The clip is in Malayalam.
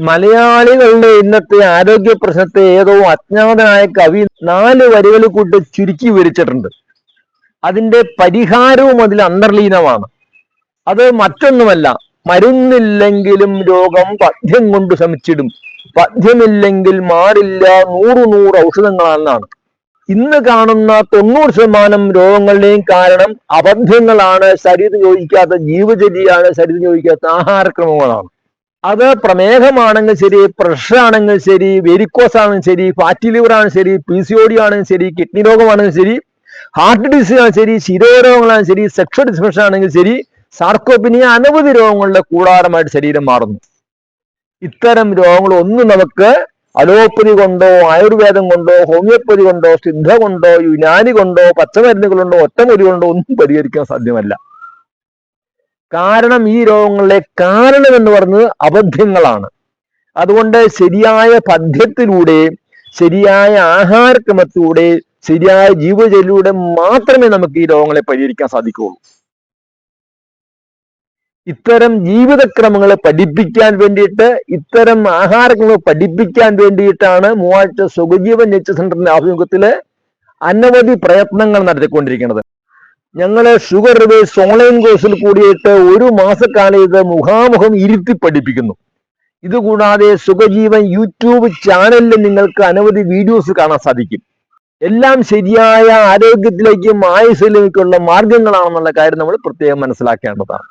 മലയാളികളുടെ ഇന്നത്തെ ആരോഗ്യ പ്രശ്നത്തെ ഏതോ അജ്ഞാതനായ കവി 4 വരികൾ കൂട്ട് ചുരുക്കി വിവരിച്ചിട്ടുണ്ട്. അതിന്റെ പരിഹാരവും അതിൽ അന്തർലീനമാണ്. അത് മറ്റൊന്നുമല്ല, മരുന്നില്ലെങ്കിലും രോഗം പഥ്യം കൊണ്ട് ശമിച്ചിടും, പഥ്യമില്ലെങ്കിൽ മാറില്ല 100 ഔഷധങ്ങളാണെന്നാണ്. ഇന്ന് കാണുന്ന 90% രോഗങ്ങളുടെയും കാരണം അബദ്ധങ്ങളാണ്, ശരീരത്തിന് യോജിക്കാത്ത ജീവചര്യയാണ്, ശരീരത്തിന് യോജിക്കാത്ത ആഹാരക്രമങ്ങളാണ്. അത് പ്രമേഹമാണെങ്കിൽ ശരി, പ്രഷർ ആണെങ്കിൽ ശരി, വെരിക്കോസ് ആണെങ്കിൽ ശരി, ഫാറ്റി ലിവർ ആണെങ്കിൽ ശരി, PCOD ആണെങ്കിൽ ശരി, കിഡ്നി രോഗമാണെങ്കിൽ ശരി, ഹാർട്ട് ഡിസീസ് ആണെങ്കിൽ ശരി, ശിരോരോഗങ്ങളാണെങ്കിൽ ശരി, സെക്ഷൽ ഡിസ്ഫങ്ഷൻ ആണെങ്കിൽ ശരി, സാർക്കോപ്പിനിയ, അനവധി രോഗങ്ങളുടെ കൂടാരമായിട്ട് ശരീരം മാറുന്നു. ഇത്തരം രോഗങ്ങൾ ഒന്നും നമുക്ക് അലോപ്പതി കൊണ്ടോ ആയുർവേദം കൊണ്ടോ ഹോമിയോപ്പതി കൊണ്ടോ സിദ്ധ കൊണ്ടോ യുനാനി കൊണ്ടോ പച്ചമരുന്നുകൾ കൊണ്ടോ ഒറ്റമൂലി കൊണ്ടോ ഒന്നും പരിഹരിക്കാൻ സാധ്യമല്ല. കാരണം ഈ രോഗങ്ങളുടെ കാരണം എന്ന് പറയുന്നത് അബദ്ധങ്ങളാണ്. അതുകൊണ്ട് ശരിയായ പഥ്യത്തിലൂടെ, ശരിയായ ആഹാരക്രമത്തിലൂടെ, ശരിയായ ജീവിതചര്യയിലൂടെ മാത്രമേ നമുക്ക് ഈ രോഗങ്ങളെ പരിഹരിക്കാൻ സാധിക്കുകയുള്ളൂ. ഇത്തരം ജീവിതക്രമങ്ങളെ പഠിപ്പിക്കാൻ വേണ്ടിയിട്ട്, ഇത്തരം ആഹാരക്രമങ്ങൾ പഠിപ്പിക്കാൻ വേണ്ടിയിട്ടാണ് മൂവാറ്റുപുഴ സുഖജീവൻ നെറ്റ് സെന്ററിന്റെ ആഭിമുഖ്യത്തില് അനവധി പ്രയത്നങ്ങൾ നടത്തിക്കൊണ്ടിരിക്കുന്നത്. ഞങ്ങള് ഷുഗർ റിവേഴ്സ് ഓൺലൈൻ കോഴ്സിൽ കൂടിയിട്ട് 1 മാസക്കാലം ഇത് മുഖാമുഖം ഇരുത്തി പഠിപ്പിക്കുന്നു. ഇതുകൂടാതെ സുഖജീവൻ യൂട്യൂബ് ചാനലിൽ നിങ്ങൾക്ക് അനവധി വീഡിയോസ് കാണാൻ സാധിക്കും. എല്ലാം ശരിയായ ആരോഗ്യത്തിലേക്കും ആയുസ്സിലേക്കുള്ള മാർഗങ്ങളാണെന്നുള്ള കാര്യം നമ്മൾ പ്രത്യേകം മനസ്സിലാക്കേണ്ടതാണ്.